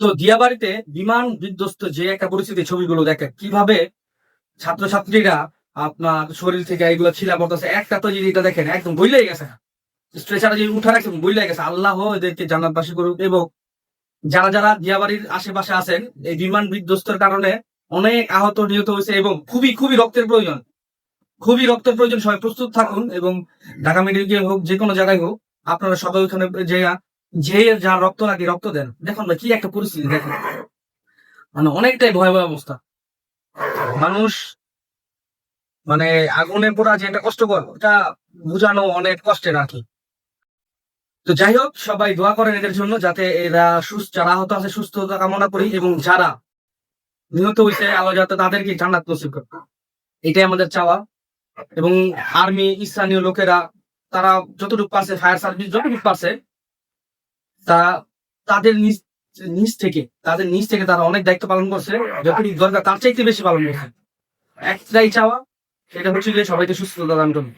তো দিয়াবাড়িতে বিমান বিধ্বস্ত যে একটা পরিস্থিতি, ছবিগুলো দেখেন কিভাবে ছাত্রছাত্রীরা আপনার শরীর থেকে এগুলো ছিলা পড়তেছে। একটা তো এটা দেখেন একদম বইলাই গেছে, স্ট্রেচারে যে উঠা রাখছে বইলাই গেছে। আল্লাহ এদেরকে জান্নাতবাসী করুক। এবং যারা যারা দিয়াবাড়ির আশেপাশে আছেন, এই বিমান বিধ্বস্তের কারণে অনেক আহত নিহত হয়েছে এবং খুবই খুবই রক্তের প্রয়োজন, খুবই রক্তের প্রয়োজন। সবাই প্রস্তুত থাকুন এবং ঢাকা মেডিকেল হোক, যে কোনো জায়গায় হোক, আপনারা সবাই ওখানে যে যা রক্ত লাগে রক্ত দেন। দেখুন ভাই কি একটা পরিস্থিতি, দেখেন মানে অনেকটাই ভয়াবহ অবস্থা। মানুষ মানে আগুনে পোড়া যে একটা কষ্টকর, এটা বোঝানো অনেক কষ্টের আর কি। তো যাই হোক, সবাই দোয়া করেন এদের জন্য, যাতে এরা সুস্থ, যারা আহত আছে সুস্থতা কামনা করি, এবং যারা নিহত হয়েছে আল্লাহ যাতে তাদেরকে জান্নাত নসিব করে, এটাই আমাদের চাওয়া। এবং আর্মি, স্থানীয় লোকেরা, তারা যতটুকু পারছে, ফায়ার সার্ভিস যতটুকু পারছে, তা তাদের নিজ থেকে তারা অনেক দায়িত্ব পালন করছে। যতটুকু দরকার তার চাইতে বেশি পালন করছে। একটাই চাওয়া, সেটা হচ্ছে যে সবাইকে সুস্থতা দান করুন।